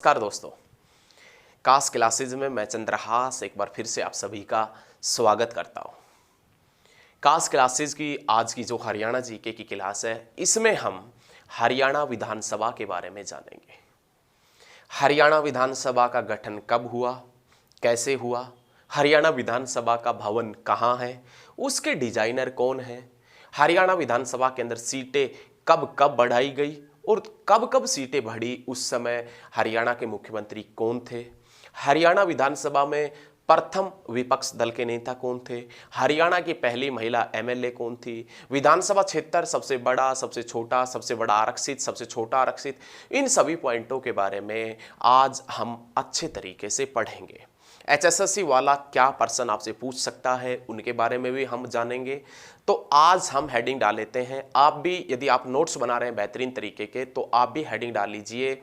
नमस्कार दोस्तों, कास क्लासेज में मैं चंद्रहास एक बार फिर से आप सभी का स्वागत करता हूं। कास क्लासेज की आज की जो हरियाणा जीके की क्लास है, इसमें हम हरियाणा विधानसभा के बारे में जानेंगे। हरियाणा विधानसभा का गठन कब हुआ, कैसे हुआ, हरियाणा विधानसभा का भवन कहाँ है, उसके डिजाइनर कौन है, हरियाणा विधानसभा के अंदर सीटें कब कब बढ़ाई गई और कब कब सीटें बढ़ी, उस समय हरियाणा के मुख्यमंत्री कौन थे, हरियाणा विधानसभा में प्रथम विपक्ष दल के नेता कौन थे, हरियाणा की पहली महिला एमएलए कौन थी, विधानसभा क्षेत्र सबसे बड़ा, सबसे छोटा, सबसे बड़ा आरक्षित, सबसे छोटा आरक्षित, इन सभी पॉइंटों के बारे में आज हम अच्छे तरीके से पढ़ेंगे। एचएसएससी वाला क्या पर्सन आपसे पूछ सकता है, उनके बारे में भी हम जानेंगे। तो आज हम हेडिंग डाल लेते हैं। आप भी यदि आप नोट्स बना रहे हैं बेहतरीन तरीके के, तो आप भी हेडिंग डाल लीजिए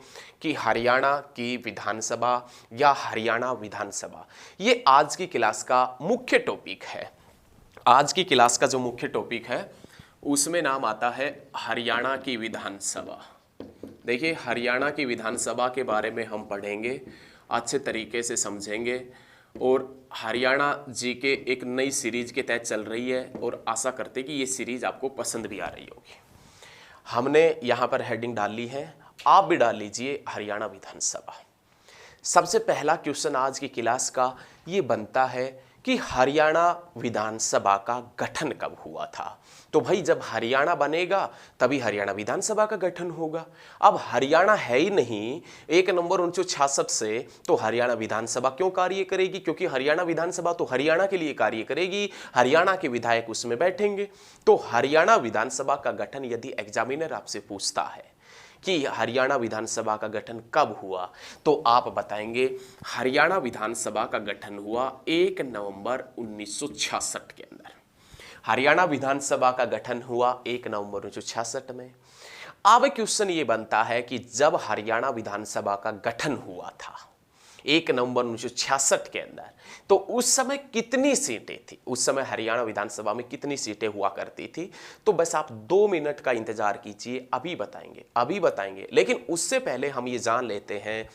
कि हरियाणा की विधानसभा या हरियाणा विधानसभा। ये आज की क्लास का मुख्य टॉपिक है। आज की क्लास का जो मुख्य टॉपिक है उसमें नाम आता है हरियाणा की विधानसभा। देखिए, हरियाणा की विधानसभा के बारे में हम पढ़ेंगे, अच्छे तरीके से समझेंगे। और हरियाणा जी के एक नई सीरीज के तहत चल रही है और आशा करते कि ये सीरीज आपको पसंद भी आ रही होगी। हमने यहाँ पर हेडिंग डाल ली है, आप भी डाल लीजिए हरियाणा विधानसभा। सबसे पहला क्वेश्चन आज की क्लास का ये बनता है कि हरियाणा विधानसभा का गठन कब हुआ था। तो भाई, जब हरियाणा बनेगा तभी हरियाणा विधानसभा का गठन होगा। अब हरियाणा है ही नहीं एक नंबर 1966 से, तो हरियाणा विधानसभा क्यों कार्य करेगी? क्योंकि हरियाणा विधानसभा तो हरियाणा के लिए कार्य करेगी, हरियाणा के विधायक उसमें बैठेंगे। तो हरियाणा विधानसभा का गठन यदि एग्जामिनर आपसे पूछता है कि हरियाणा विधानसभा का गठन कब हुआ, तो आप बताएंगे हरियाणा विधानसभा का गठन हुआ 1 नवंबर 1966 के अंदर। हरियाणा विधानसभा का गठन हुआ 1 नवंबर 1966 में। अब क्वेश्चन ये बनता है कि जब हरियाणा विधानसभा का गठन हुआ था 1 नवंबर 1966 के अंदर, तो उस समय कितनी सीटें थी? उस समय हरियाणा विधानसभा में कितनी सीटें हुआ करती थी? तो बस आप 2 मिनट का इंतजार कीजिए, अभी बताएंगे, अभी बताएंगे। लेकिन उससे पहले हम ये जान लेते हैं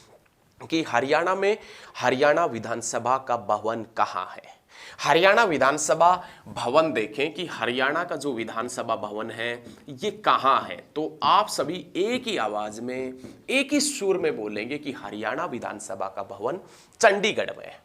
कि हरियाणा में हरियाणा विधानसभा का भवन कहाँ है। हरियाणा विधानसभा भवन देखें कि हरियाणा का जो विधानसभा भवन है ये कहाँ है। तो आप सभी एक ही आवाज में, एक ही सुर में बोलेंगे कि हरियाणा विधानसभा का भवन चंडीगढ़ में है।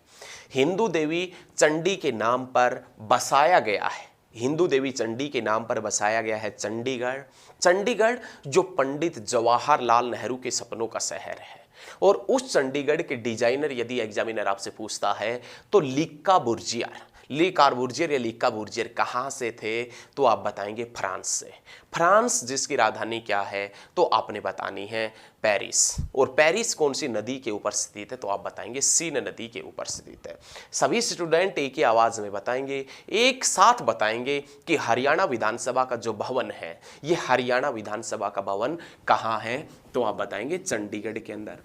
हिंदू देवी चंडी के नाम पर बसाया गया है, हिंदू देवी चंडी के नाम पर बसाया गया है चंडीगढ़। चंडीगढ़ जो पंडित जवाहरलाल नेहरू के सपनों का शहर है। और उस चंडीगढ़ के डिजाइनर यदि एग्जामिनर आपसे पूछता है तो लीका बुर्जियर, ली कार्बुर्जियर या लीका बुर्जियर कहाँ से थे? तो आप बताएंगे फ्रांस से। फ्रांस जिसकी राजधानी क्या है? तो आपने बतानी है पेरिस। और पेरिस कौन सी नदी के ऊपर स्थित है? तो आप बताएंगे सीन नदी के ऊपर स्थित है। सभी स्टूडेंट एक ही आवाज में बताएंगे, एक साथ बताएंगे कि हरियाणा विधानसभा का जो भवन है, ये हरियाणा विधानसभा का भवन कहाँ है? तो आप बताएंगे चंडीगढ़ के अंदर।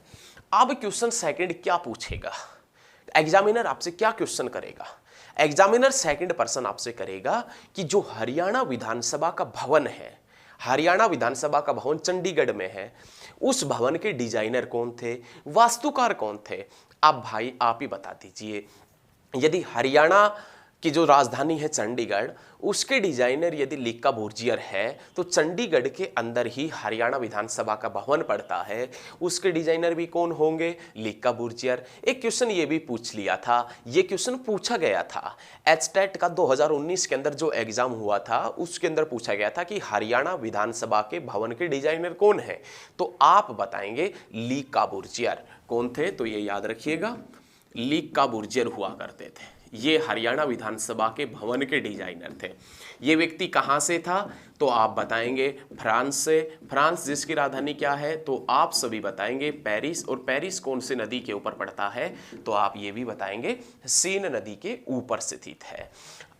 अब क्वेश्चन सेकंड क्या पूछेगा एग्जामिनर आपसे? क्या क्वेश्चन करेगा एग्जामिनर? सेकंड पर्सन आपसे करेगा कि जो हरियाणा विधानसभा का भवन है, हरियाणा विधानसभा का भवन चंडीगढ़ में है, उस भवन के डिजाइनर कौन थे, वास्तुकार कौन थे? अब भाई आप ही बता दीजिए। यदि हरियाणा की जो राजधानी है चंडीगढ़, उसके डिजाइनर यदि लीका बुर्जियर है, तो चंडीगढ़ के अंदर ही हरियाणा विधानसभा का भवन पड़ता है, उसके डिजाइनर भी कौन होंगे? लीका बुर्जियर। एक क्वेश्चन ये भी पूछ लिया था, ये क्वेश्चन पूछा गया था एचटेट का 2019 के अंदर जो एग्जाम हुआ था, उसके अंदर पूछा गया था कि हरियाणा विधानसभा के भवन के डिजाइनर कौन है? तो आप बताएंगे लीका बुर्जियर। कौन थे? तो ये याद रखिएगा, लीका बुर्जियर हुआ करते थे। ये हरियाणा विधानसभा के भवन के डिजाइनर थे। ये व्यक्ति कहाँ से था? तो आप बताएंगे फ्रांस से। फ्रांस जिसकी राजधानी क्या है? तो आप सभी बताएंगे पेरिस। और पेरिस कौन सी नदी के ऊपर पड़ता है? तो आप ये भी बताएंगे सीन नदी के ऊपर स्थित है।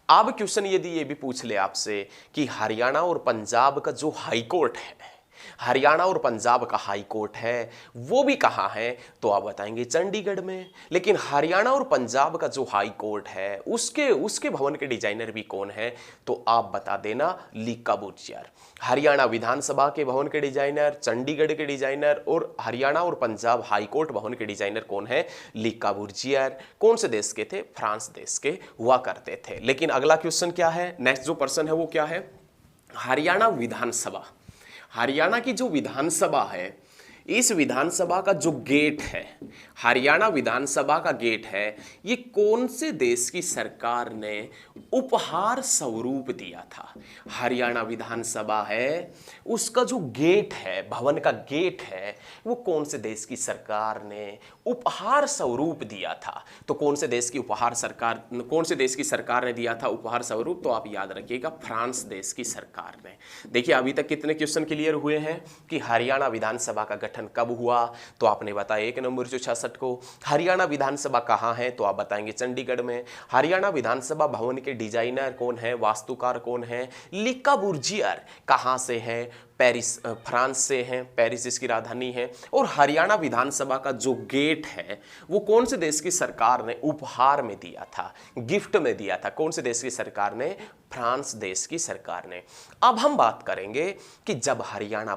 अब क्वेश्चन यदि ये भी पूछ ले आपसे कि हरियाणा और पंजाब का जो हाई कोर्ट है, हरियाणा और पंजाब का हाई कोर्ट है वो भी कहाँ है, तो आप बताएंगे चंडीगढ़ में। लेकिन हरियाणा और पंजाब का जो हाई कोर्ट है उसके उसके भवन के डिजाइनर भी कौन है, तो आप बता देना लीका बुर्जियर। हरियाणा विधानसभा के भवन के डिजाइनर, चंडीगढ़ के डिजाइनर और हरियाणा और पंजाब हाई कोर्ट भवन के डिजाइनर कौन है, लीका बुर्जियर। कौन से देश के थे, फ्रांस देश के हुआ करते थे। लेकिन अगला क्वेश्चन क्या है, नेक्स्ट जो पर्सन है वो क्या है, हरियाणा विधानसभा। हरियाणा की जो विधानसभा है, इस विधानसभा का जो गेट है, हरियाणा विधानसभा का गेट है, ये कौन से देश की सरकार ने उपहार स्वरूप दिया था। हरियाणा विधानसभा है, उसका जो गेट है, भवन का गेट है, वो कौन से देश की सरकार ने उपहार स्वरूप दिया था। तो कौन से देश की सरकार ने दिया था उपहार स्वरूप, तो आप याद रखिएगा फ्रांस देश की सरकार ने। देखिए अभी तक कितने क्वेश्चन क्लियर हुए हैं कि हरियाणा विधानसभा का गठन कब हुआ, तो आपने बताया 1 नवंबर 1966 को। हरियाणा विधानसभा कहाँ है, तो आप बताएंगे चंडीगढ़ में। हरियाणा विधानसभा भवन के डिजाइनर कौन है, वास्तुकार कौन है, लीका बुर्जियर। कहाँ से है, पेरिस, फ्रांस से हैं, पेरिस इसकी राजधानी है। और हरियाणा विधानसभा का जो गेट है वो कौन से देश की सरकार ने उपहार में दिया था, गिफ्ट में दिया था, कौन से देश की सरकार ने, फ्रांस देश की सरकार ने। अब हम बात करेंगे कि जब हरियाणा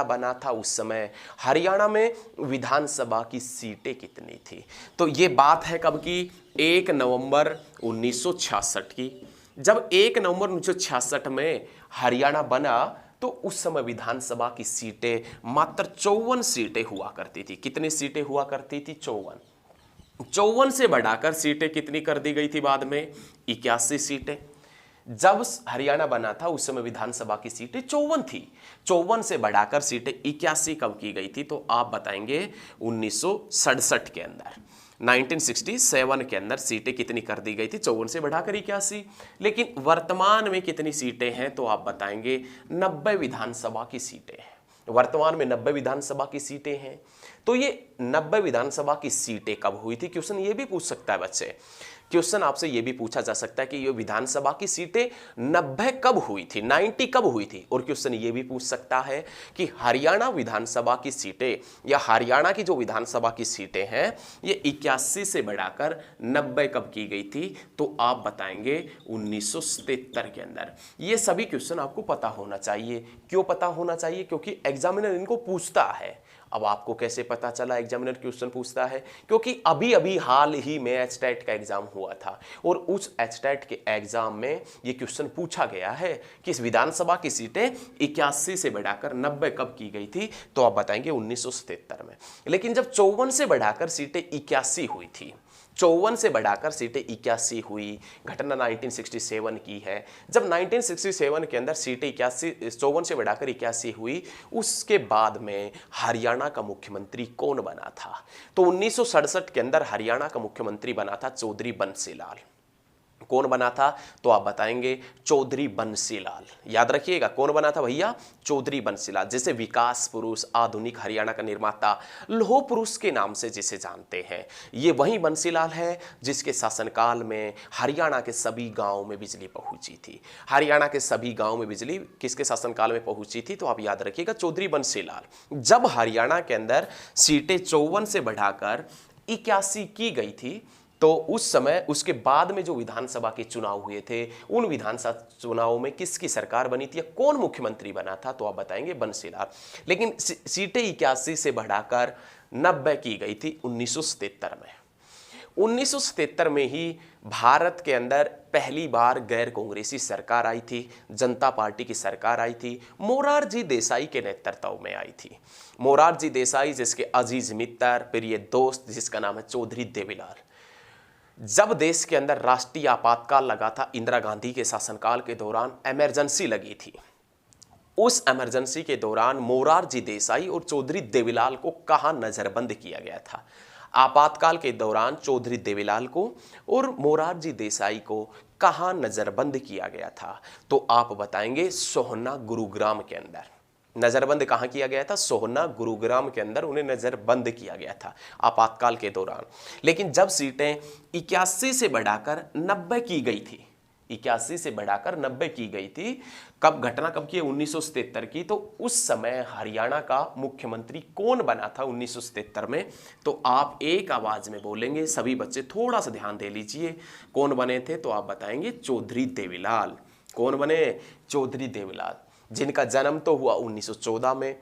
बना था उस समय हरियाणा में विधानसभा की सीटें कितनी थी। तो ये बात है कब की, 1 नवंबर 1966 की। जब 1 नवंबर 1966 में हरियाणा बना तो उस समय विधानसभा की सीटें मात्र 54 सीटें हुआ करती थी। कितनी सीटें हुआ करती थी, 54 से बढ़ाकर सीटें कितनी कर दी गई थी बाद में, 81 सीटें। जब हरियाणा बना था उस समय विधानसभा की सीटें 54 थी, 54 से बढ़ाकर सीटें 81 कब की गई थी, तो आप बताएंगे 1967 के अंदर, 1967 के अंदर सीटें कितनी कर दी गई थी, 54 से बढ़ाकर 81। लेकिन वर्तमान में कितनी सीटें हैं, तो आप बताएंगे 90 विधानसभा की सीटें हैं। वर्तमान में 90 विधानसभा की सीटें हैं। तो ये 90 विधानसभा की सीटें कब हुई थी, क्वेश्चन ये भी पूछ सकता है बच्चे। क्वेश्चन आपसे ये भी पूछा जा सकता है कि ये विधानसभा की सीटें 90 कब हुई थी, 90 कब हुई थी। और क्वेश्चन ये भी पूछ सकता है कि हरियाणा विधानसभा की सीटें या हरियाणा की जो विधानसभा की सीटें हैं ये 81 से बढ़ाकर 90 कब की गई थी, तो आप बताएंगे 1977 के अंदर। ये सभी क्वेश्चन आपको पता होना चाहिए। क्यों पता होना चाहिए, क्योंकि एग्जामिनर इनको पूछता है। अब आपको कैसे पता चला एग्जामिनर क्वेश्चन पूछता है, क्योंकि अभी अभी हाल ही में एचटेट का एग्जाम हुआ था और उस एचटेट के एग्जाम में ये क्वेश्चन पूछा गया है कि इस विधानसभा की सीटें 81 से बढ़ाकर 90 कब की गई थी, तो आप बताएंगे 1977 में। लेकिन जब 54 से बढ़ाकर सीटें 81 हुई थी, 54 से बढ़ाकर सीटें 81 हुई, घटना 1967 की है। जब 1967 के अंदर सीटें 54 से बढ़ाकर 81 हुई, उसके बाद में हरियाणा का मुख्यमंत्री कौन बना था, तो 1967 के अंदर हरियाणा का मुख्यमंत्री बना था चौधरी बंसीलाल। कौन बना था, तो आप बताएंगे चौधरी बंसीलाल। याद रखिएगा कौन बना था भैया, चौधरी बंसीलाल, जैसे विकास पुरुष, आधुनिक हरियाणा का निर्माता, लौह पुरुष के नाम से जिसे जानते हैं, ये वही बंसीलाल है जिसके शासनकाल में हरियाणा के सभी गांवों में बिजली पहुंची थी। हरियाणा के सभी गांवों में बिजली किसके शासनकाल में पहुंची थी, तो आप याद रखिएगा चौधरी बंसीलाल। जब हरियाणा के अंदर सीटें 54 से बढ़ाकर 81 की गई थी, तो उस समय उसके बाद में जो विधानसभा के चुनाव हुए थे, उन विधानसभा चुनावों में किसकी सरकार बनी थी या कौन मुख्यमंत्री बना था, तो आप बताएंगे बंसीलाल। लेकिन सीटें 81 से बढ़ाकर 90 की गई थी 1977 में। 1977 में ही भारत के अंदर पहली बार गैर कांग्रेसी सरकार आई थी, जनता पार्टी की सरकार आई थी, मोरारजी देसाई के नेतृत्व में आई थी। मोरारजी देसाई जिसके अजीज मित्र, प्रिय दोस्त, जिसका नाम है चौधरी देवीलाल। जब देश के अंदर राष्ट्रीय आपातकाल लगा था, इंदिरा गांधी के शासनकाल के दौरान इमरजेंसी लगी थी, उस इमरजेंसी के दौरान मोरारजी देसाई और चौधरी देवीलाल को कहां नजरबंद किया गया था। आपातकाल के दौरान चौधरी देवीलाल को और मोरारजी देसाई को कहां नजरबंद किया गया था, तो आप बताएंगे सोहना गुरुग्राम के अंदर। नजरबंद कहां किया गया था, सोहना गुरुग्राम के अंदर उन्हें नजरबंद किया गया था आपातकाल के दौरान। लेकिन जब सीटें 81 से बढ़ाकर 90 की गई थी, 81 से बढ़ाकर 90 की गई थी। कब घटना कब की है? 1977 की। तो उस समय हरियाणा का मुख्यमंत्री कौन बना था 1977 में? तो आप एक आवाज में बोलेंगे, सभी बच्चे थोड़ा सा ध्यान दे लीजिए। कौन बने थे? तो आप बताएंगे चौधरी देवीलाल। कौन बने? चौधरी देवीलाल, जिनका जन्म तो हुआ 1914 में।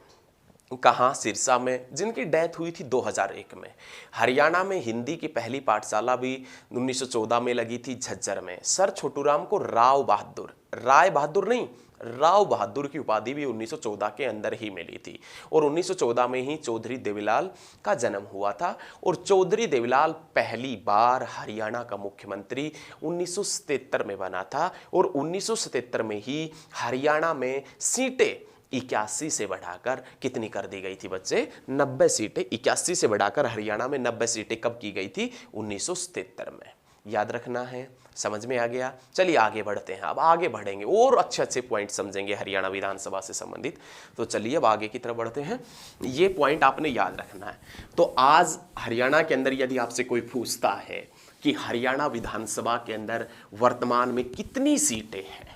कहाँ? सिरसा में। जिनकी डेथ हुई थी 2001 में। हरियाणा में हिंदी की पहली पाठशाला भी 1914 में लगी थी झज्जर में। सर छोटूराम को राव बहादुर, राय बहादुर नहीं, राव बहादुर की उपाधि भी 1914 के अंदर ही मिली थी। और 1914 में ही चौधरी देवीलाल का जन्म हुआ था। और चौधरी देवीलाल पहली बार हरियाणा का मुख्यमंत्री 1977 में बना था। और 1977 में ही हरियाणा में सीटें 81 से बढ़ाकर कितनी कर दी गई थी बच्चे? 90 सीटें। 81 से बढ़ाकर हरियाणा में 90 सीटें कब की गई थी? 1977 में। याद रखना है। समझ में आ गया? चलिए आगे बढ़ते हैं। अब आगे बढ़ेंगे और अच्छे अच्छे पॉइंट समझेंगे हरियाणा विधानसभा से संबंधित। तो चलिए अब आगे की तरफ बढ़ते हैं। ये पॉइंट आपने याद रखना है। तो आज हरियाणा के अंदर यदि आपसे कोई पूछता है कि हरियाणा विधानसभा के अंदर वर्तमान में कितनी सीटें हैं,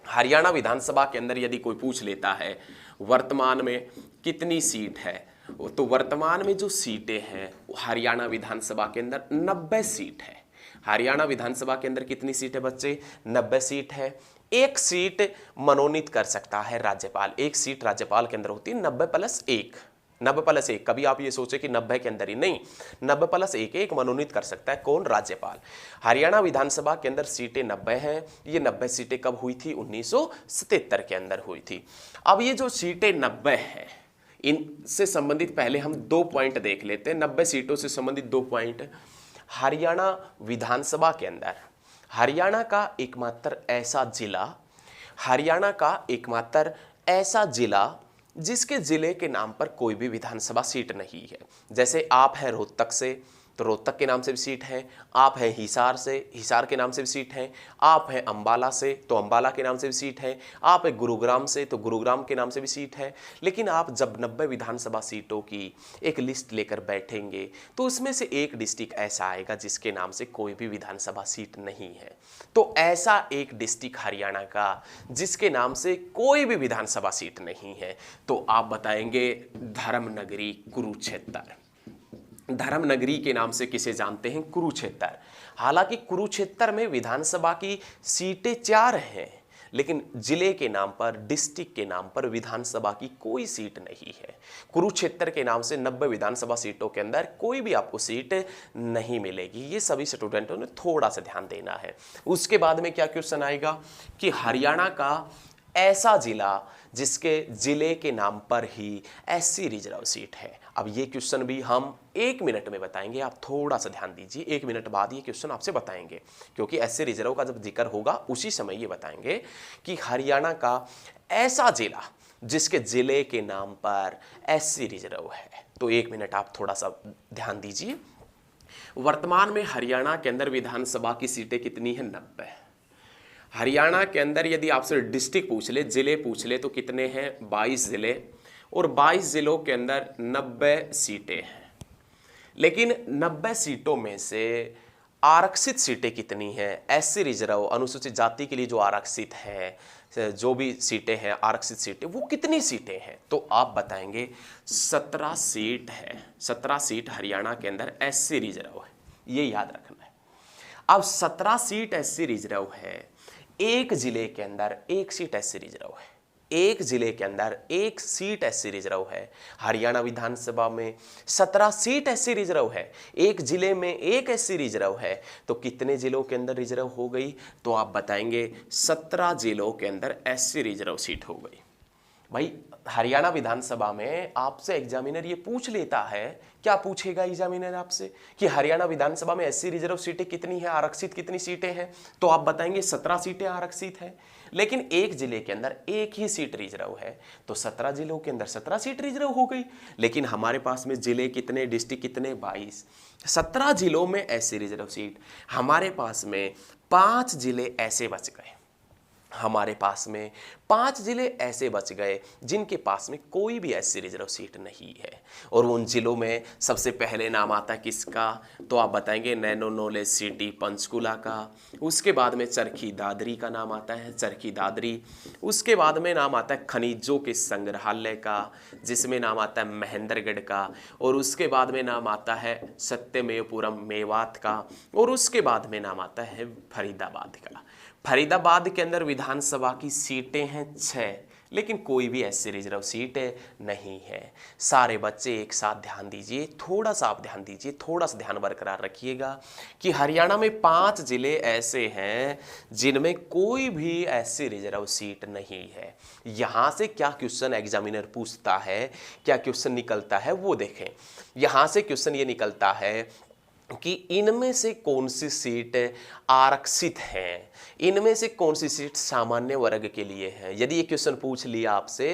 हरियाणा विधानसभा के अंदर यदि कोई पूछ लेता है वर्तमान में कितनी सीट है, तो वर्तमान में जो सीटें हैं हरियाणा विधानसभा के अंदर 90 सीट है। हरियाणा विधानसभा के अंदर कितनी सीट है बच्चे? 90 सीट है। एक सीट मनोनीत कर सकता है राज्यपाल। एक सीट राज्यपाल के अंदर होती है 90+1। 90+1, कभी आप ये सोचे कि 90 के अंदर ही नहीं, 90+1 एक मनोनीत कर सकता है। कौन? राज्यपाल। हरियाणा विधानसभा के अंदर सीटें 90 हैं। ये 90 सीटें कब हुई थी? 1977 के अंदर हुई थी। अब ये जो सीटें 90 हैं, इनसे संबंधित पहले हम 2 पॉइंट देख लेते हैं। 90 सीटों से संबंधित 2 पॉइंट। हरियाणा विधानसभा के अंदर हरियाणा का एकमात्र ऐसा जिला, हरियाणा का एकमात्र ऐसा जिला जिसके जिले के नाम पर कोई भी विधानसभा सीट नहीं है। जैसे आप हैं रोहतक से, तो रोहतक के नाम से भी सीट है। आप हैं हिसार से, हिसार के नाम से भी सीट है। आप हैं अंबाला से, तो अंबाला के नाम से भी सीट है। आप हैं गुरुग्राम से, तो गुरुग्राम के नाम से भी सीट है। लेकिन आप जब 90 विधानसभा सीटों की एक लिस्ट लेकर बैठेंगे तो उसमें से एक डिस्ट्रिक्ट ऐसा आएगा जिसके नाम से कोई भी विधानसभा सीट नहीं है। तो ऐसा एक डिस्ट्रिक्ट हरियाणा का जिसके नाम से कोई भी विधानसभा सीट नहीं है, तो आप बताएंगे धर्मनगरी कुरुक्षेत्र। धर्मनगरी के नाम से किसे जानते हैं? कुरुक्षेत्र। हालांकि कुरुक्षेत्र में विधानसभा की सीटें 4 हैं, लेकिन जिले के नाम पर, डिस्ट्रिक्ट के नाम पर विधानसभा की कोई सीट नहीं है। कुरुक्षेत्र के नाम से 90 विधानसभा सीटों के अंदर कोई भी आपको सीट नहीं मिलेगी। ये सभी स्टूडेंटों ने थोड़ा सा ध्यान देना है। उसके बाद में क्या क्वेश्चन आएगा कि हरियाणा का ऐसा जिला जिसके जिले के नाम पर ही SC रिजर्व सीट है। अब ये क्वेश्चन भी हम 1 मिनट में बताएंगे, आप थोड़ा सा ध्यान दीजिए। 1 मिनट बाद ये क्वेश्चन आपसे बताएंगे, क्योंकि SC रिजर्व का जब जिक्र होगा उसी समय ये बताएंगे कि हरियाणा का ऐसा जिला जिसके जिले के नाम पर SC रिजर्व है। तो 1 मिनट आप थोड़ा सा ध्यान दीजिए। वर्तमान में हरियाणा के अंदर विधानसभा की सीटें कितनी है? 90। हरियाणा के अंदर यदि आपसे डिस्ट्रिक्ट पूछ ले, जिले पूछ ले, तो कितने हैं? 22 जिले। और 22 जिलों के अंदर 90 सीटें हैं। लेकिन 90 सीटों में से आरक्षित सीटें कितनी हैं? SC रिजर्व, अनुसूचित जाति के लिए जो आरक्षित है, जो भी सीटें हैं आरक्षित सीटें, वो कितनी सीटें हैं? तो आप बताएंगे 17 सीट है। 17 सीट हरियाणा के अंदर SC रिजर्व है, ये याद रखना है। अब 17 सीट SC रिजर्व है। एक जिले के अंदर एक सीट SC रिजर्व है। एक जिले के अंदर एक सीट SC रिजर्व है। हरियाणा विधानसभा में 17 सीट SC रिजर्व है। एक जिले में एक SC रिजर्व है। तो कितने जिलों के अंदर रिजर्व हो गई? तो आप बताएंगे 17 जिलों के अंदर SC रिजर्व सीट हो गई। भाई हरियाणा विधानसभा में आपसे एग्जामिनर ये पूछ लेता है, क्या पूछेगा एग्जामिनर आपसे कि हरियाणा विधानसभा में SC रिजर्व सीटें कितनी है, आरक्षित कितनी सीटें हैं? तो आप बताएंगे 17 सीटें आरक्षित हैं। लेकिन एक जिले के अंदर एक ही सीट रिजर्व है, तो 17 जिलों के अंदर 17 सीट रिजर्व हो गई। लेकिन हमारे पास में जिले कितने, डिस्ट्रिक्ट कितने? 22। 17 जिलों में SC रिजर्व सीट। हमारे पास में 5 जिले ऐसे बच गए। हमारे पास में 5 जिले ऐसे बच गए जिनके पास में कोई भी ऐसी रिजर्व सीट नहीं है। और उन जिलों में सबसे पहले नाम आता है किसका, तो आप बताएंगे नैनो नॉलेज सिटी पंचकुला का। उसके बाद में चरखी दादरी का नाम आता है, चरखी दादरी। उसके बाद में नाम आता है खनिजों के संग्रहालय का, जिसमें नाम आता है महेंद्रगढ़ का। और उसके बाद में नाम आता है सत्यमेवपुरम मेवात का। और उसके बाद में नाम आता है फरीदाबाद का। फरीदाबाद के अंदर विधानसभा की सीटें हैं 6, लेकिन कोई भी ऐसी रिजर्व सीट नहीं है। सारे बच्चे एक साथ ध्यान दीजिए, थोड़ा सा आप ध्यान दीजिए, थोड़ा सा ध्यान बरकरार रखिएगा कि हरियाणा में 5 जिले ऐसे हैं जिनमें कोई भी ऐसी रिजर्व सीट नहीं है। यहाँ से क्या क्वेश्चन एग्जामिनर पूछता है, क्या क्वेश्चन निकलता है वो देखें। यहाँ से क्वेश्चन ये निकलता है कि इनमें से कौन सी सीट आरक्षित है, इनमें से कौन सी सीट सामान्य वर्ग के लिए है। यदि ये क्वेश्चन पूछ लिया आपसे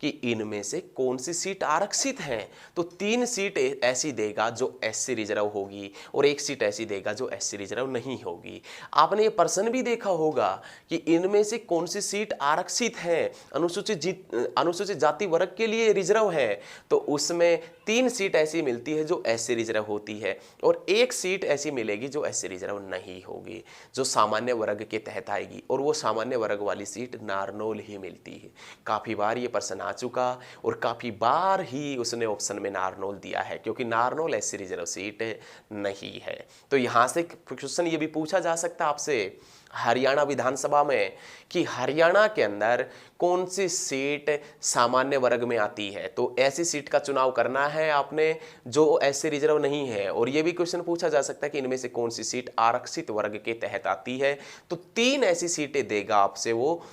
कि इनमें से कौन सी सीट आरक्षित है, तो 3 सीट ऐसी देगा जो एससी रिजर्व होगी और 1 सीट ऐसी देगा जो एससी रिजर्व नहीं होगी। आपने ये प्रश्न भी देखा होगा कि इनमें से कौन सी सीट आरक्षित है, अनुसूचित जाति वर्ग के लिए रिजर्व है, तो उसमें 3 सीट ऐसी मिलती है जो एससी रिजर्व होती है और 1 सीट ऐसी मिलेगी जो एससी रिजर्व नहीं होगी, जो सामान्य वर्ग के तहत आएगी। और वो सामान्य वर्ग वाली सीट नारनौल ही मिलती है। काफ़ी बार ये प्रश्न आ चुका और काफ़ी बार ही उसने ऑप्शन में नारनौल दिया है, क्योंकि नारनौल एससी रिजर्व सीट नहीं है। तो यहाँ से क्वेश्चन ये भी पूछा जा सकता है आपसे हरियाणा विधानसभा में कि हरियाणा के अंदर कौन सी सीट सामान्य वर्ग में आती है। तो ऐसी सीट का चुनाव करना है आपने जो ऐसे रिजर्व नहीं है। और ये भी क्वेश्चन पूछा जा सकता है कि इनमें से कौन सी सीट आरक्षित वर्ग के तहत आती है। तो 3 ऐसी सीटें देगा आपसे वो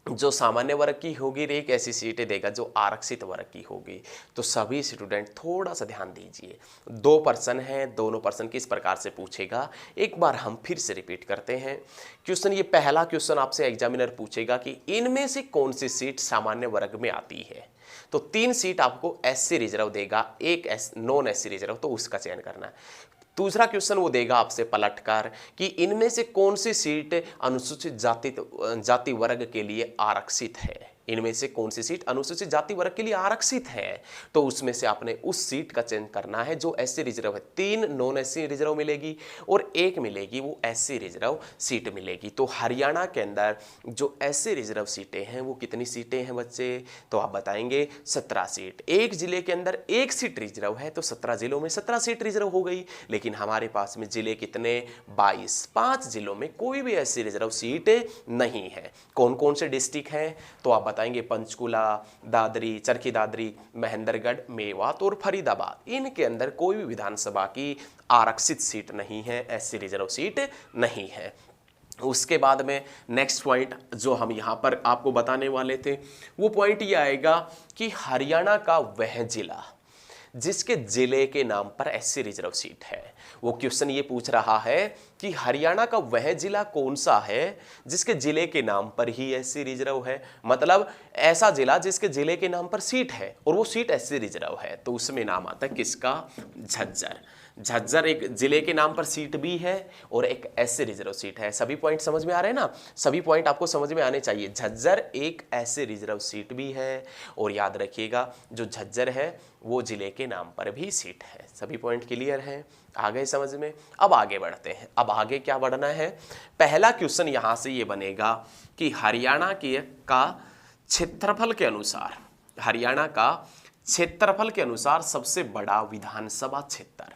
जो सामान्य वर्ग की होगी, एक ऐसी सीटें देगा जो आरक्षित वर्ग की होगी। तो सभी स्टूडेंट थोड़ा सा ध्यान दीजिए। 2 प्रश्न हैं, दोनों प्रश्न किस प्रकार से पूछेगा एक बार हम फिर से रिपीट करते हैं। क्वेश्चन, ये पहला क्वेश्चन आपसे एग्जामिनर पूछेगा कि इनमें से कौन सी सीट सामान्य वर्ग में आती है। तो 3 सीट आपको एससी रिजर्व देगा, 1 नॉन एससी रिजर्व, तो उसका चयन करना है। दूसरा क्वेश्चन वो देगा आपसे पलटकर कि इनमें से कौन सी सीट अनुसूचित जाति वर्ग के लिए आरक्षित है। इनमें से कौन सी सीट अनुसूचित जाति वर्ग के लिए आरक्षित है, तो उसमें से आपने उस सीट का चयन करना है जो एससी रिजर्व है। 3 नॉन एससी रिजर्व मिलेगी और 1 मिलेगी वो एससी रिजर्व सीट मिलेगी। तो हरियाणा के अंदर जो एससी रिजर्व सीटें हैं वो कितनी सीटें हैं बच्चे, तो आप बताएंगे 17 सीट। एक जिले के अंदर 1 सीट रिजर्व है तो 17 जिलों में 17 सीट रिजर्व हो गई। लेकिन हमारे पास में जिले कितने, 22। 5 जिलों में कोई भी एससी रिजर्व सीट नहीं है। कौन कौन से डिस्ट्रिक्ट हैं, तो आप बताएंगे पंचकुला, दादरी, चरखी दादरी, महेंद्रगढ़, मेवात और फरीदाबाद। इनके अंदर कोई भी विधानसभा की आरक्षित सीट नहीं है, एससी रिजर्व सीट नहीं है। उसके बाद में नेक्स्ट पॉइंट जो हम यहाँ पर आपको बताने वाले थे वो पॉइंट ये आएगा कि हरियाणा का वह जिला जिसके जिले के नाम पर एससी रिजर्व सीट है। वो क्वेश्चन ये पूछ रहा है कि हरियाणा का वह जिला कौन सा है जिसके जिले के नाम पर ही एससी रिजर्व है। मतलब ऐसा जिला जिसके जिले के नाम पर सीट है और वो सीट एससी रिजर्व है, तो उसमें नाम आता है किसका, झज्जर। झज्जर एक जिले के नाम पर सीट भी है और एक एससी रिजर्व सीट है। सभी पॉइंट समझ में आ रहे हैं ना, सभी पॉइंट आपको समझ में आने चाहिए। झज्जर एक एससी रिजर्व सीट भी है और याद रखिएगा जो झज्जर है वो जिले के नाम पर भी सीट है। सभी पॉइंट क्लियर हैं, आ गए समझ में। अब आगे बढ़ते हैं। अब आगे क्या बढ़ना है, पहला क्वेश्चन यहां से ये बनेगा कि हरियाणा का क्षेत्रफल के अनुसार, हरियाणा का क्षेत्रफल के अनुसार सबसे बड़ा विधानसभा क्षेत्र,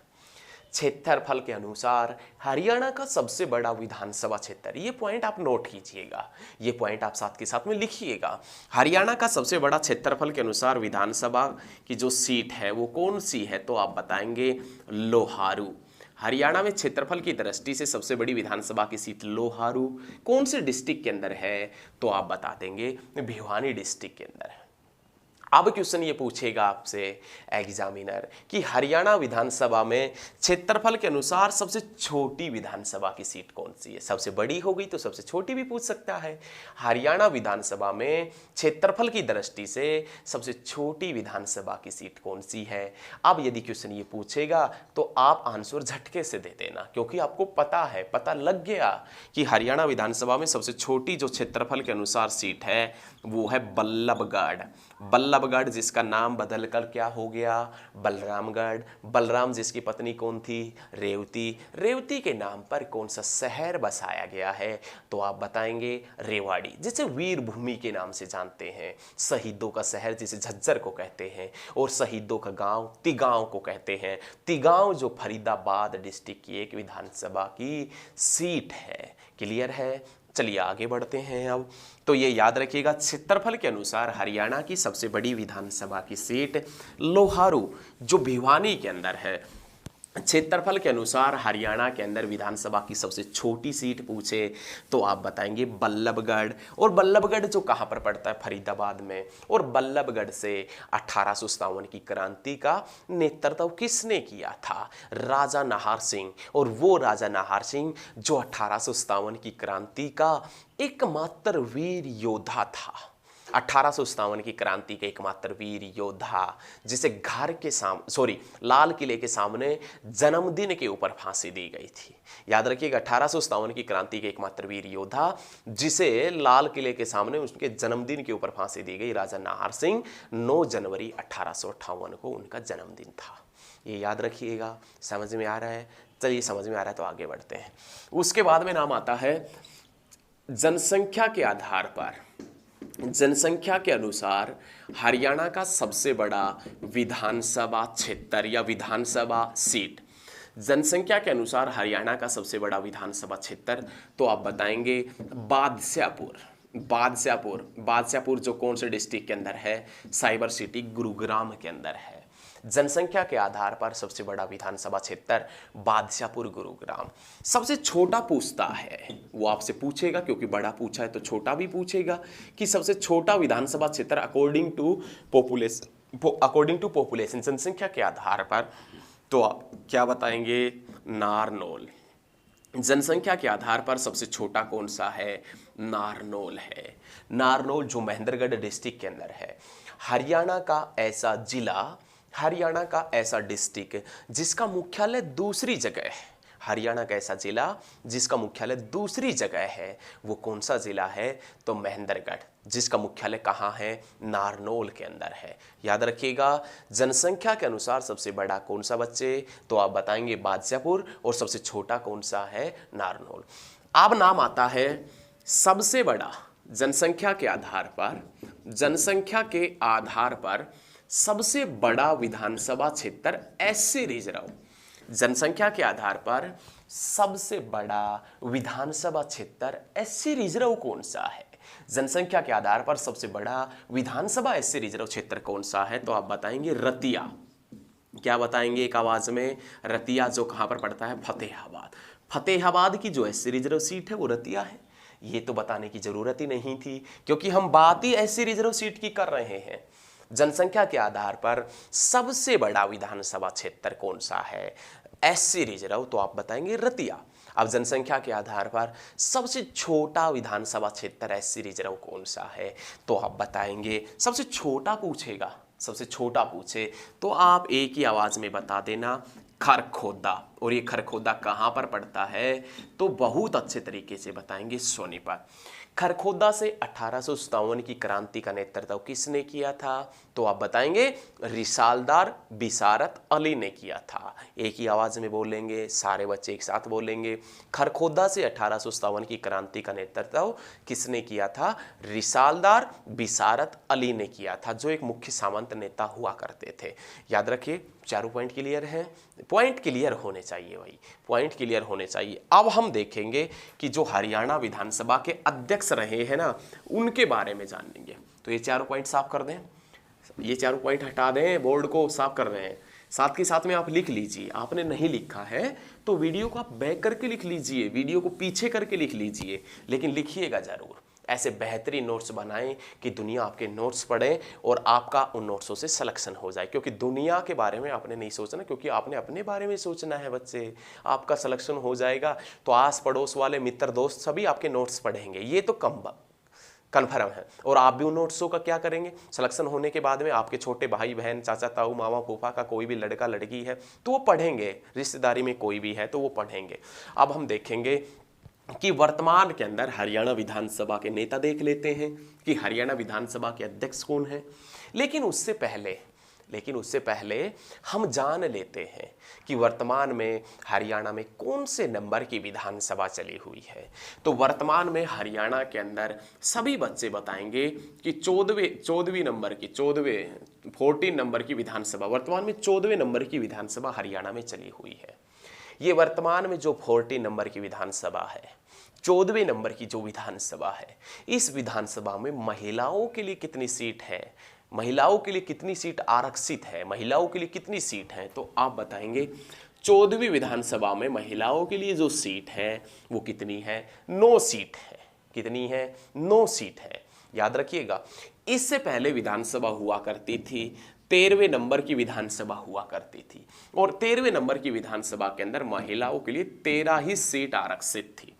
क्षेत्रफल के अनुसार हरियाणा का सबसे बड़ा विधानसभा क्षेत्र। ये पॉइंट आप नोट कीजिएगा, ये पॉइंट आप साथ के साथ में लिखिएगा। हरियाणा का सबसे बड़ा क्षेत्रफल के अनुसार विधानसभा की जो सीट है वो कौन सी है, तो आप बताएंगे लोहारू। हरियाणा में क्षेत्रफल की दृष्टि से सबसे बड़ी विधानसभा की सीट लोहारू कौन से डिस्ट्रिक्ट के अंदर है, तो आप बता देंगे भिवानी डिस्ट्रिक्ट के अंदर है। अब क्वेश्चन ये पूछेगा आपसे एग्जामिनर कि हरियाणा विधानसभा में क्षेत्रफल के अनुसार सबसे छोटी विधानसभा की सीट कौन सी है। सबसे बड़ी हो गई तो सबसे छोटी भी पूछ सकता है। हरियाणा विधानसभा में क्षेत्रफल की दृष्टि से सबसे छोटी विधानसभा की सीट कौन सी है। अब यदि क्वेश्चन ये पूछेगा तो आप आंसर झटके से दे देना, क्योंकि आपको पता है, पता लग गया कि हरियाणा विधानसभा में सबसे छोटी जो क्षेत्रफल के अनुसार सीट है वो है बल्लभगढ़। बल्लभगढ़ जिसका नाम बदलकर क्या हो गया, बलरामगढ़। बलराम जिसकी पत्नी कौन थी, रेवती। रेवती के नाम पर कौन सा शहर बसाया गया है, तो आप बताएंगे रेवाड़ी, जिसे वीर भूमि के नाम से जानते हैं। शहीदों का शहर जिसे झज्जर को कहते हैं, और शहीदों का गांव तिगांव को कहते हैं। तिगांव जो फरीदाबाद डिस्ट्रिक्ट की एक विधानसभा की सीट है। क्लियर है। चलिए आगे बढ़ते हैं। अब तो ये याद रखिएगा, क्षेत्रफल के अनुसार हरियाणा की सबसे बड़ी विधानसभा की सीट लोहारू जो भिवानी के अंदर है। क्षेत्रफल के अनुसार हरियाणा के अंदर विधानसभा की सबसे छोटी सीट पूछे तो आप बताएंगे बल्लभगढ़। और बल्लभगढ़ जो कहाँ पर पड़ता है, फरीदाबाद में। और बल्लभगढ़ से 1857 की क्रांति का नेतृत्व किसने किया था, राजा नाहर सिंह। और वो राजा नाहर सिंह जो 1857 की क्रांति का एकमात्र वीर योद्धा था। 1857 की क्रांति के एकमात्र वीर योद्धा, जिसे घर के लाल किले के सामने जन्मदिन के ऊपर फांसी दी गई थी। याद रखिएगा, 1857 की क्रांति के एकमात्र वीर योद्धा जिसे लाल किले के सामने उसके जन्मदिन के ऊपर फांसी दी गई, राजा नाहर सिंह। 9 जनवरी 1858 को उनका जन्मदिन था। ये याद रखिएगा। समझ में आ रहा है। चलिए समझ में आ रहा है तो आगे बढ़ते हैं। उसके बाद में नाम आता है जनसंख्या के आधार पर। जनसंख्या के अनुसार हरियाणा का सबसे बड़ा विधानसभा क्षेत्र या विधानसभा सीट। जनसंख्या के अनुसार हरियाणा का सबसे बड़ा विधानसभा क्षेत्र तो आप बताएंगे बादशाहपुर। बादशाहपुर जो कौन से डिस्ट्रिक्ट के अंदर है, साइबर सिटी गुरुग्राम के अंदर है। जनसंख्या के आधार पर सबसे बड़ा विधानसभा क्षेत्र बादशाहपुर गुरुग्राम। सबसे छोटा पूछता है, वो आपसे पूछेगा, क्योंकि बड़ा पूछा है तो छोटा भी पूछेगा कि सबसे छोटा विधानसभा क्षेत्र अकॉर्डिंग टू पॉपुलेशन, जनसंख्या के आधार पर, तो आप क्या बताएंगे, नारनौल। जनसंख्या के आधार पर सबसे छोटा कौन सा है, नारनौल है। नारनौल जो महेंद्रगढ़ डिस्ट्रिक्ट के अंदर है। हरियाणा का ऐसा डिस्ट्रिक्ट जिसका मुख्यालय दूसरी जगह है। हरियाणा का ऐसा जिला जिसका मुख्यालय दूसरी जगह है, वो कौन सा जिला है, तो महेंद्रगढ़, जिसका मुख्यालय कहाँ है, नारनौल के अंदर है। याद रखिएगा, जनसंख्या के अनुसार सबसे बड़ा कौन सा बच्चे, तो आप बताएंगे बादशाहपुर, और सबसे छोटा कौन सा है, नारनौल। अब नाम आता है सबसे बड़ा जनसंख्या के आधार पर सबसे बड़ा विधानसभा क्षेत्र एससी रिजर्व। जनसंख्या के आधार पर सबसे बड़ा विधानसभा क्षेत्र एससी रिजर्व कौन सा है। जनसंख्या के आधार पर सबसे बड़ा विधानसभा एससी रिजर्व क्षेत्र कौन सा है, तो आप बताएंगे रतिया। क्या बताएंगे एक आवाज में, रतिया, जो कहां पर पड़ता है, फतेहाबाद। फतेहाबाद की जो एससी रिजर्व सीट है वो रतिया है। ये तो बताने की जरूरत ही नहीं थी, क्योंकि हम बात ही एससी रिजर्व सीट की कर रहे हैं। जनसंख्या के आधार पर सबसे बड़ा विधानसभा क्षेत्र कौन सा है, एससी रिजर्व, तो आप बताएंगे रतिया। अब जनसंख्या के आधार पर सबसे छोटा विधानसभा क्षेत्र एससी रिजर्व कौन सा है, तो आप बताएंगे, सबसे छोटा पूछेगा, सबसे छोटा पूछे तो आप एक ही आवाज में बता देना, खरखोदा। और ये खरखोदा कहाँ पर पड़ता है, तो बहुत अच्छे तरीके से बताएंगे, सोनीपत। खरखोदा से 1857 की क्रांति का नेतृत्व किसने किया था, तो आप बताएंगे रिसालदार बिसारत अली ने किया था। एक ही आवाज में बोलेंगे, सारे बच्चे एक साथ बोलेंगे, खरखोदा से 1857 की क्रांति का नेतृत्व किसने किया था, रिसालदार बिसारत अली ने किया था, जो एक मुख्य सामंत नेता हुआ करते थे। याद रखिए, चारों पॉइंट क्लियर है। पॉइंट क्लियर होने चाहिए भाई, पॉइंट क्लियर होने चाहिए। अब हम देखेंगे कि जो हरियाणा विधानसभा के अध्यक्ष रहे हैं ना, उनके बारे में जानेंगे। तो ये चारों पॉइंट साफ कर दें, ये चारों पॉइंट हटा दें, बोर्ड को साफ कर रहे हैं। साथ के साथ में आप लिख लीजिए, आपने नहीं लिखा है तो वीडियो को आप बैक करके लिख लीजिए, वीडियो को पीछे करके लिख लीजिए, लेकिन लिखिएगा जरूर। ऐसे बेहतरीन नोट्स बनाएं कि दुनिया आपके नोट्स पढ़े और आपका उन नोट्सों से सिलेक्शन हो जाए, क्योंकि दुनिया के बारे में आपने नहीं सोचना, क्योंकि आपने अपने बारे में सोचना है बच्चे। आपका सिलेक्शन हो जाएगा तो आस पड़ोस वाले मित्र दोस्त सभी आपके नोट्स पढ़ेंगे, ये तो कन्फर्म है। और आप भी उन नोट्सों का क्या करेंगे, सिलेक्शन होने के बाद में आपके छोटे भाई बहन, चाचा ताऊ, मामा फूफा का कोई भी लड़का लड़की है तो वो पढ़ेंगे, रिश्तेदारी में कोई भी है तो वो पढ़ेंगे। अब हम देखेंगे कि वर्तमान के अंदर हरियाणा विधानसभा के नेता देख लेते हैं कि हरियाणा विधानसभा के अध्यक्ष कौन है। लेकिन उससे पहले हम जान लेते हैं कि वर्तमान में हरियाणा में कौन से नंबर की विधानसभा चली हुई है। तो वर्तमान में हरियाणा के अंदर सभी बच्चे बताएंगे कि 14 नंबर की विधानसभा, वर्तमान में 14वें नंबर की विधानसभा हरियाणा में चली हुई है। ये वर्तमान में जो 14 नंबर की विधानसभा है, 14वें नंबर की जो विधानसभा है, इस विधानसभा में महिलाओं के लिए कितनी सीट है, महिलाओं के लिए कितनी सीट आरक्षित है, महिलाओं के लिए कितनी सीट है, तो आप बताएंगे 14वीं विधानसभा में महिलाओं के लिए जो सीट है वो कितनी है, 9 सीट है। कितनी है, 9 सीट है, याद रखिएगा। इससे पहले विधानसभा हुआ करती थी 13वें नंबर की विधानसभा हुआ करती थी, और 13वें नंबर की विधानसभा के अंदर महिलाओं के लिए 13 ही सीट आरक्षित थी।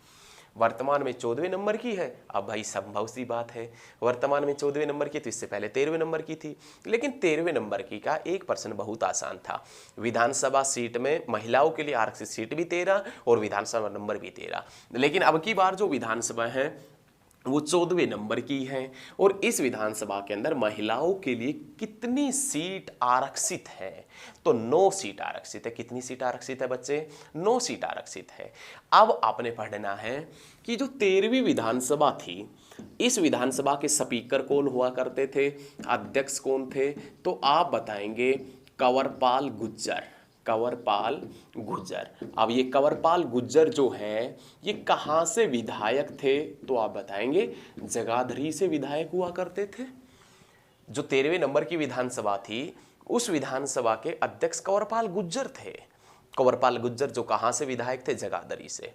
वर्तमान में 14वें नंबर की है। अब भाई संभव सी बात है, वर्तमान में 14वें नंबर की, तो इससे पहले 13वें नंबर की थी। लेकिन 13वें नंबर की का एक प्रश्न बहुत आसान था। विधानसभा सीट में महिलाओं के लिए आरक्षित सीट भी 13 और विधानसभा नंबर भी 13। लेकिन अब की बार जो विधानसभा है वो 14वें नंबर की है, और इस विधानसभा के अंदर महिलाओं के लिए कितनी सीट आरक्षित है, तो 9 सीट आरक्षित है। कितनी सीट आरक्षित है बच्चे, 9 सीट आरक्षित है। अब आपने पढ़ना है कि जो 13वीं विधानसभा थी, इस विधानसभा के स्पीकर कौन हुआ करते थे, अध्यक्ष कौन थे, तो आप बताएंगे कंवरपाल गुर्जर। कंवरपाल गुर्जर। अब ये कंवरपाल गुर्जर जो है ये कहाँ से विधायक थे, तो आप बताएंगे जगाधरी से विधायक हुआ करते थे। जो 13वें नंबर की विधानसभा थी उस विधानसभा के अध्यक्ष कंवरपाल गुर्जर थे। कंवरपाल गुर्जर जो कहाँ से विधायक थे, जगाधरी से।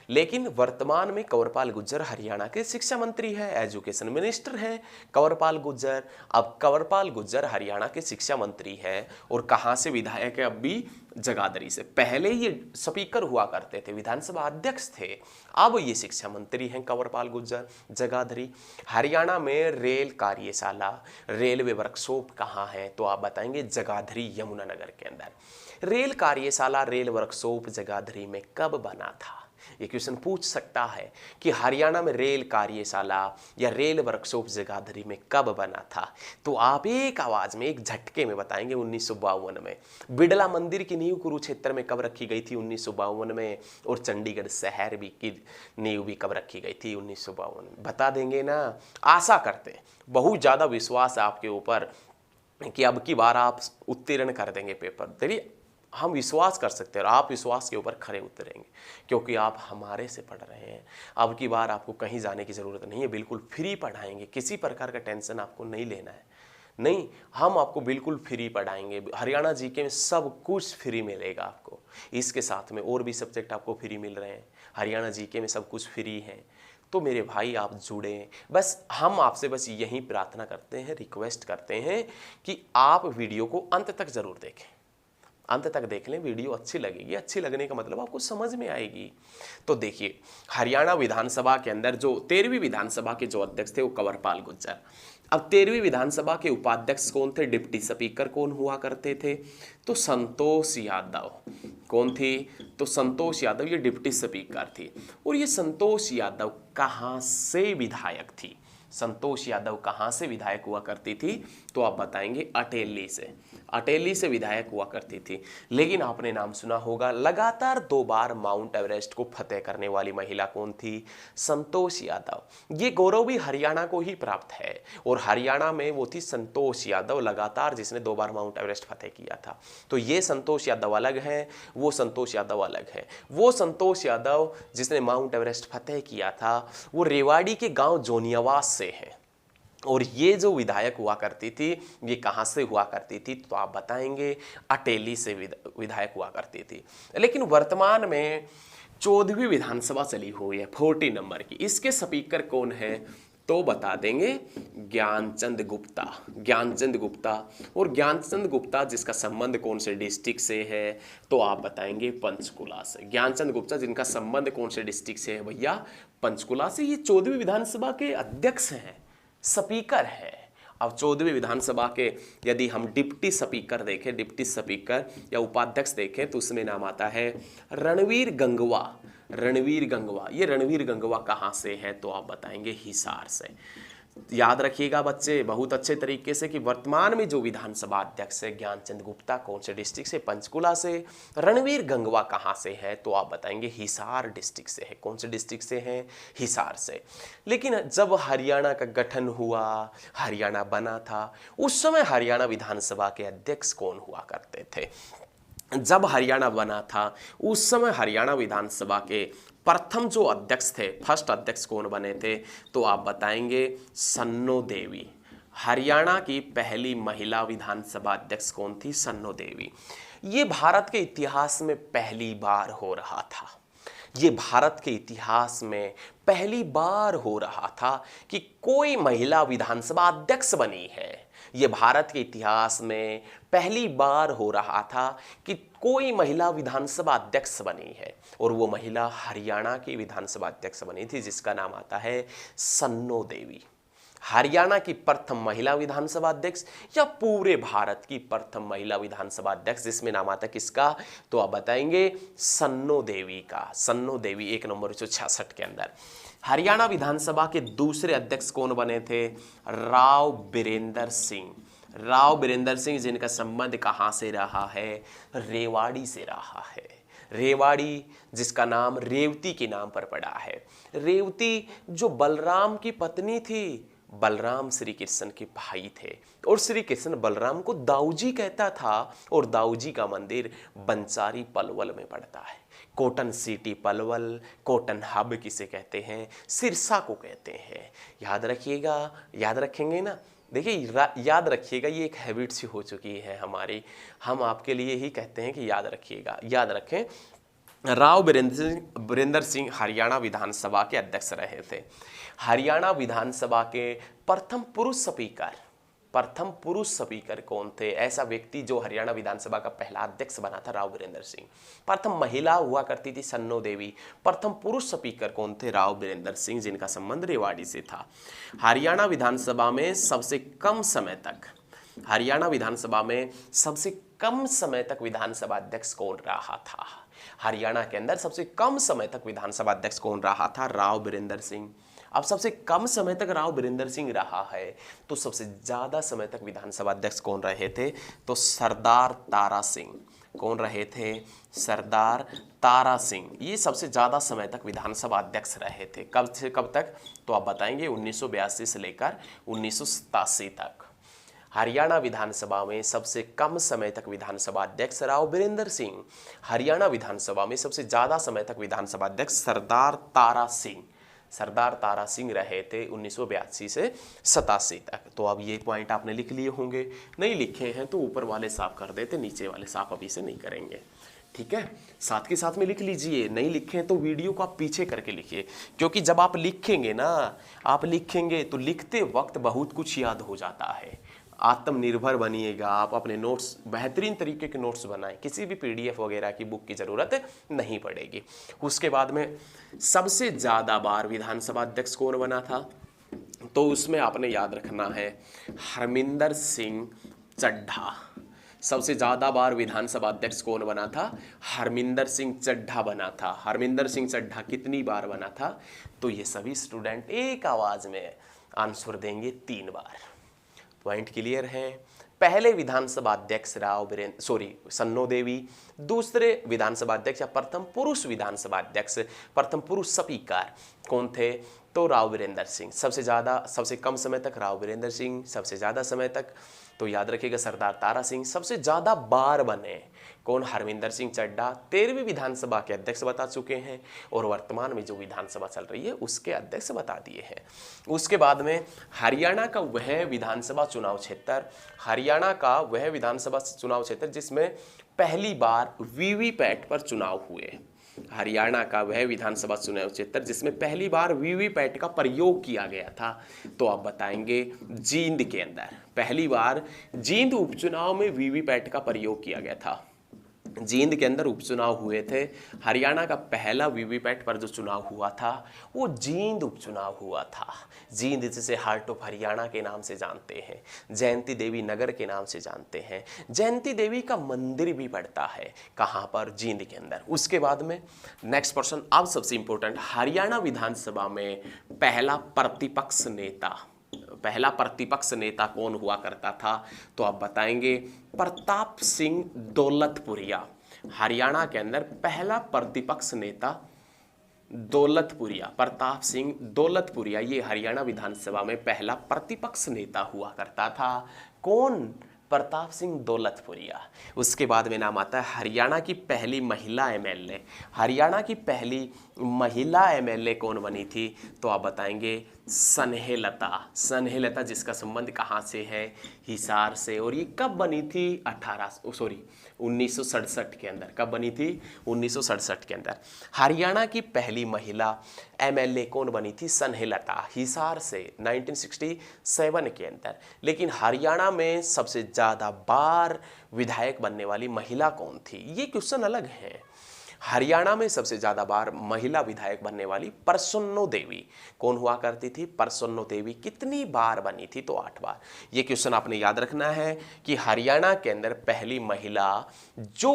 लेकिन वर्तमान में कंवरपाल गुर्जर हरियाणा के शिक्षा मंत्री है, एजुकेशन मिनिस्टर हैं कंवरपाल गुर्जर। अब कंवरपाल गुर्जर हरियाणा के शिक्षा मंत्री है और कहाँ से विधायक है, अब भी जगाधरी से। पहले ये स्पीकर हुआ करते थे, विधानसभा अध्यक्ष थे, अब ये शिक्षा मंत्री हैं कंवरपाल गुर्जर, जगाधरी। हरियाणा में रेल कार्यशाला, रेलवे वर्कशॉप कहाँ है, तो आप बताएंगे जगाधरी यमुनानगर के अंदर। रेल कार्यशाला, रेल वर्कशॉप जगाधरी में कब बना था, ये क्वेश्चन पूछ सकता है कि हरियाणा में रेल कार्यशाला या रेल वर्कशॉप जगाधरी में कब बना था, तो आप एक आवाज में, एक झटके में बताएंगे 1952 में। बिड़ला मंदिर की नींव कुरुक्षेत्र में कब रखी गई थी, 1952 में। और चंडीगढ़ शहर भी की नींव भी कब रखी गई थी, 1952 में। बता देंगे ना, आशा करते हैं, बहुत ज़्यादा विश्वास है आपके ऊपर कि अब की बार आप उत्तीर्ण कर देंगे पेपर। देखिए हम विश्वास कर सकते हैं और आप विश्वास के ऊपर खरे उतरेंगे, क्योंकि आप हमारे से पढ़ रहे हैं। अब की बार आपको कहीं जाने की ज़रूरत नहीं है, बिल्कुल फ्री पढ़ाएंगे, किसी प्रकार का टेंशन आपको नहीं लेना है। नहीं, हम आपको बिल्कुल फ्री पढ़ाएंगे। हरियाणा जीके में सब कुछ फ्री मिलेगा आपको, इसके साथ में और भी सब्जेक्ट आपको फ्री मिल रहे हैं। हरियाणा जीके में सब कुछ फ्री है। तो मेरे भाई आप जुड़ें, बस हम आपसे बस यही प्रार्थना करते हैं, रिक्वेस्ट करते हैं कि आप वीडियो को अंत तक ज़रूर देखें, अंत तक देख लें। वीडियो अच्छी लगेगी, अच्छी लगने का मतलब आपको समझ में आएगी। तो देखिए हरियाणा विधानसभा के अंदर जो 13वीं विधानसभा के जो अध्यक्ष थे वो कंवरपाल गुर्जर। अब 13वीं विधानसभा के उपाध्यक्ष कौन थे, डिप्टी स्पीकर कौन हुआ करते थे, तो संतोष यादव। कौन थी, तो संतोष यादव ये डिप्टी स्पीकर थी। और ये संतोष यादव कहाँ से विधायक थी, संतोष यादव कहाँ से विधायक हुआ करती थी, तो आप बताएंगे अटेली से। अटेली से विधायक हुआ करती थी। लेकिन आपने नाम सुना होगा, लगातार 2 बार माउंट एवरेस्ट को फतेह करने वाली महिला कौन थी, संतोष यादव। ये गौरव भी हरियाणा को ही प्राप्त है, और हरियाणा में वो थी संतोष यादव, लगातार जिसने 2 बार माउंट एवरेस्ट फतेह किया था। तो ये संतोष यादव अलग है, वो संतोष यादव अलग है। वो संतोष यादव जिसने माउंट एवरेस्ट फतेह किया था वो रेवाड़ी के गांव जोनियावास से है। और ये जो विधायक हुआ करती थी ये कहाँ से हुआ करती थी, तो आप बताएंगे अटेली से विधायक हुआ करती थी। लेकिन वर्तमान में 14वीं विधानसभा चली हुई है 14 नंबर की, इसके स्पीकर कौन है, तो बता देंगे ज्ञानचंद गुप्ता। ज्ञानचंद गुप्ता, और ज्ञानचंद गुप्ता जिसका संबंध कौन से डिस्ट्रिक्ट से है, तो आप बताएंगे पंचकुला से। ज्ञानचंद गुप्ता जिनका संबंध कौन से डिस्ट्रिक्ट से है भैया, पंचकुला से। ये 14वीं विधानसभा के अध्यक्ष हैं, स्पीकर है। अब 14वीं विधानसभा के यदि हम डिप्टी स्पीकर देखें, डिप्टी स्पीकर या उपाध्यक्ष देखें, तो उसमें नाम आता है रणवीर गंगवा। रणवीर गंगवा, ये रणवीर गंगवा कहाँ से है, तो आप बताएंगे हिसार से। याद रखिएगा बच्चे बहुत अच्छे तरीके से कि वर्तमान में जो विधानसभा अध्यक्ष है ज्ञानचंद गुप्ता, कौन से डिस्ट्रिक्ट से, पंचकुला से। रणवीर गंगवा कहाँ से है, तो आप बताएंगे हिसार डिस्ट्रिक्ट से है। कौन से डिस्ट्रिक्ट से है, हिसार से। लेकिन जब हरियाणा का गठन हुआ, हरियाणा बना था, उस समय हरियाणा विधानसभा के अध्यक्ष कौन हुआ करते थे। जब हरियाणा बना था उस समय हरियाणा विधानसभा के प्रथम जो अध्यक्ष थे, फर्स्ट अध्यक्ष कौन बने थे, तो आप बताएंगे सन्नो देवी। हरियाणा की पहली महिला विधानसभा अध्यक्ष कौन थी, सन्नो देवी। ये भारत के इतिहास में पहली बार हो रहा था। ये भारत के इतिहास में पहली बार हो रहा था कि कोई महिला विधानसभा अध्यक्ष बनी है। ये भारत के इतिहास में पहली बार हो रहा था कि कोई महिला विधानसभा अध्यक्ष बनी है, और वो महिला हरियाणा की विधानसभा अध्यक्ष बनी थी, जिसका नाम आता है सन्नो देवी। हरियाणा की प्रथम महिला विधानसभा अध्यक्ष या पूरे भारत की प्रथम महिला विधानसभा अध्यक्ष, जिसमें नाम आता है किसका, तो आप बताएंगे सन्नो देवी का। सन्नो देवी 1 नवंबर 1966 के अंदर। हरियाणा विधानसभा के दूसरे अध्यक्ष कौन बने थे, राव बीरेंद्र सिंह। राव बीरेंद्र सिंह जिनका संबंध कहाँ से रहा है, रेवाड़ी से रहा है। रेवाड़ी जिसका नाम रेवती के नाम पर पड़ा है। रेवती जो बलराम की पत्नी थी, बलराम श्री कृष्ण के भाई थे, और श्री कृष्ण बलराम को दाऊजी कहता था, और दाऊजी का मंदिर बंसारी पलवल में पड़ता है। Cotton city Palwal, cotton hub किसे कहते हैं, सिरसा को कहते हैं। याद रखिएगा, याद रखेंगे ना। देखिए याद रखिएगा, ये एक हैबिट सी हो चुकी है हमारी, हम आपके लिए ही कहते हैं कि याद रखिएगा। याद रखें, राव बीरेंद्र सिंह हरियाणा विधानसभा के अध्यक्ष रहे थे। हरियाणा विधानसभा के प्रथम पुरुष स्पीकर कौन थे, ऐसा व्यक्ति जो हरियाणा विधानसभा का पहला अध्यक्ष बना था, राव बीरेंद्र सिंह। प्रथम महिला हुआ करती थी सन्नो देवी। प्रथम पुरुष स्पीकर कौन थे, राव बीरेंद्र सिंह, जिनका संबंध रेवाड़ी से था। हरियाणा विधानसभा में सबसे कम समय तक, हरियाणा विधानसभा में सबसे कम समय तक विधानसभा अध्यक्ष कौन रहा था, हरियाणा के अंदर सबसे कम समय तक विधानसभा अध्यक्ष कौन रहा था, राव बीरेंद्र सिंह। अब सबसे कम समय तक राव बीरेंद्र सिंह रहा है, तो सबसे ज्यादा समय तक विधानसभा अध्यक्ष कौन रहे थे, तो सरदार तारा सिंह। कौन रहे थे, सरदार तारा सिंह। ये सबसे ज्यादा समय तक विधानसभा अध्यक्ष रहे थे। कब से कब तक, तो आप बताएंगे 1982 से लेकर 1987 तक। हरियाणा विधानसभा में सबसे कम समय तक विधानसभा अध्यक्ष राव बीरेंद्र सिंह। हरियाणा विधानसभा में सबसे ज्यादा समय तक विधानसभा अध्यक्ष सरदार तारा सिंह। सरदार तारा सिंह रहे थे 1982 से 87 तक। तो अब ये पॉइंट आपने लिख लिए होंगे, नहीं लिखे हैं तो ऊपर वाले साफ कर देते, नीचे वाले साफ अभी से नहीं करेंगे। ठीक है, साथ के साथ में लिख लीजिए, नहीं लिखे तो वीडियो को आप पीछे करके लिखिए, क्योंकि जब आप लिखेंगे ना, आप लिखेंगे तो लिखते वक्त बहुत कुछ याद हो जाता है। आत्मनिर्भर बनिएगा, आप अपने नोट्स बेहतरीन तरीके के नोट्स बनाएं, किसी भी पीडीएफ वगैरह की बुक की ज़रूरत नहीं पड़ेगी। उसके बाद में सबसे ज़्यादा बार विधानसभा अध्यक्ष कौन बना था, तो उसमें आपने याद रखना है हरमिंदर सिंह चड्ढा। सबसे ज़्यादा बार विधानसभा अध्यक्ष कौन बना था, हरमिंदर सिंह चड्ढा बना था। हरमिंदर सिंह चड्ढा कितनी बार बना था, तो ये सभी स्टूडेंट एक आवाज़ में आंसर देंगे 3 बार। पॉइंट क्लियर है। पहले विधानसभा अध्यक्ष सन्नो देवी, दूसरे विधानसभा अध्यक्ष या प्रथम पुरुष विधानसभा अध्यक्ष, प्रथम पुरुष स्पीकर कौन थे, तो राव बीरेंद्र सिंह। सबसे कम समय तक राव बीरेंद्र सिंह, सबसे ज्यादा समय तक तो याद रखिएगा सरदार तारा सिंह। सबसे ज्यादा बार बने कौन, हरमिंदर सिंह चड्ढा 13वीं विधानसभा के अध्यक्ष बता चुके हैं, और वर्तमान में जो विधानसभा चल रही है उसके अध्यक्ष बता दिए हैं। उसके बाद में हरियाणा का वह विधानसभा चुनाव क्षेत्र जिसमें पहली बार वीवीपैट पर चुनाव हुए। हरियाणा का वह विधानसभा चुनाव क्षेत्र जिसमें पहली बार वीवीपैट का प्रयोग किया गया था, तो आप बताएंगे जींद के अंदर पहली बार जींद उपचुनाव में वीवीपैट का प्रयोग किया गया था। जींद के अंदर उपचुनाव हुए थे। हरियाणा का पहला वीवीपैट पर जो चुनाव हुआ था वो जींद उपचुनाव हुआ था। जींद जिसे हार्ट ऑफ हरियाणा के नाम से जानते हैं, जयंती देवी नगर के नाम से जानते हैं। जयंती देवी का मंदिर भी पड़ता है कहाँ पर? जींद के अंदर। उसके बाद में नेक्स्ट पर्सन, अब सबसे इंपॉर्टेंट, हरियाणा विधानसभा में पहला प्रतिपक्ष नेता कौन हुआ करता था? तो आप बताएंगे प्रताप सिंह दौलतपुरिया। हरियाणा के अंदर पहला प्रतिपक्ष नेता प्रताप सिंह दौलतपुरिया, ये हरियाणा विधानसभा में पहला प्रतिपक्ष नेता हुआ करता था। कौन? प्रताप सिंह दौलतपुरिया। उसके बाद में नाम आता है हरियाणा की पहली महिला एमएलए। हरियाणा की पहली महिला एमएलए कौन बनी थी? तो आप बताएंगे स्नेहलता। स्नेहलता जिसका संबंध कहाँ से है? हिसार से। और ये कब बनी थी? 1967 के अंदर। कब बनी थी? 1967 के अंदर। हरियाणा की पहली महिला एमएलए कौन बनी थी? स्नेहलता, हिसार से 1967 के अंदर। लेकिन हरियाणा में सबसे ज़्यादा बार विधायक बनने वाली महिला कौन थी? ये क्वेश्चन अलग है। हरियाणा में सबसे ज़्यादा बार महिला विधायक बनने वाली प्रसन्नो देवी कौन हुआ करती थी? प्रसन्नो देवी। कितनी बार बनी थी? तो 8 बार। ये क्वेश्चन आपने याद रखना है कि हरियाणा के अंदर पहली महिला जो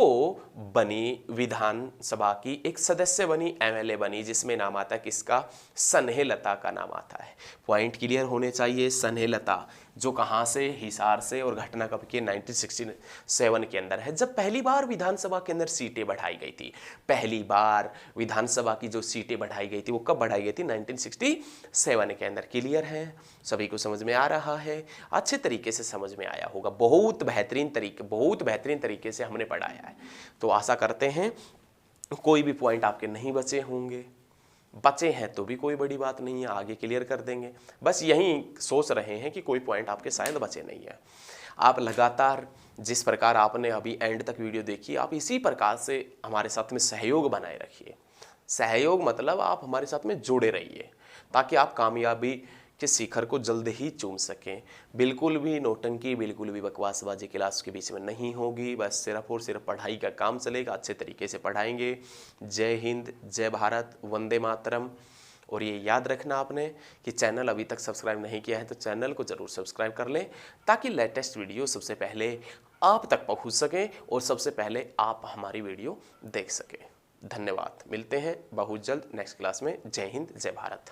बनी विधानसभा की एक सदस्य बनी, एमएलए बनी, जिसमें नाम आता है किसका? स्नेहलता का नाम आता है। पॉइंट क्लियर होने चाहिए। स्नेहलता जो कहाँ से? हिसार से। और घटना कब की? 1967 के अंदर है, जब पहली बार विधानसभा के अंदर सीटें बढ़ाई गई थी। पहली बार विधानसभा की जो सीटें बढ़ाई गई थी वो कब बढ़ाई गई थी? 1967 के अंदर। क्लियर है? सभी को समझ में आ रहा है? अच्छे तरीके से समझ में आया होगा। बहुत बेहतरीन तरीके से हमने पढ़ाया है। तो आशा करते हैं कोई भी पॉइंट आपके नहीं बचे होंगे। बचे हैं तो भी कोई बड़ी बात नहीं है, आगे क्लियर कर देंगे। बस यही सोच रहे हैं कि कोई पॉइंट आपके शायद बचे नहीं है। आप लगातार जिस प्रकार आपने अभी एंड तक वीडियो देखी, आप इसी प्रकार से हमारे साथ में सहयोग बनाए रखिए। सहयोग मतलब आप हमारे साथ में जुड़े रहिए ताकि आप कामयाबी के शिखर को जल्द ही चूम सकें। बिल्कुल भी नौटंकी, बिल्कुल भी बकवासबाजी क्लास के बीच में नहीं होगी। बस सिर्फ और सिर्फ पढ़ाई का काम चलेगा। अच्छे तरीके से पढ़ाएंगे। जय हिंद, जय भारत, वंदे मातरम। और ये याद रखना आपने कि चैनल अभी तक सब्सक्राइब नहीं किया है तो चैनल को ज़रूर सब्सक्राइब कर लें ताकि लेटेस्ट वीडियो सबसे पहले आप तक पहुंच सके और सबसे पहले आप हमारी वीडियो देख सकें। धन्यवाद। मिलते हैं बहुत जल्द नेक्स्ट क्लास में। जय हिंद, जय भारत।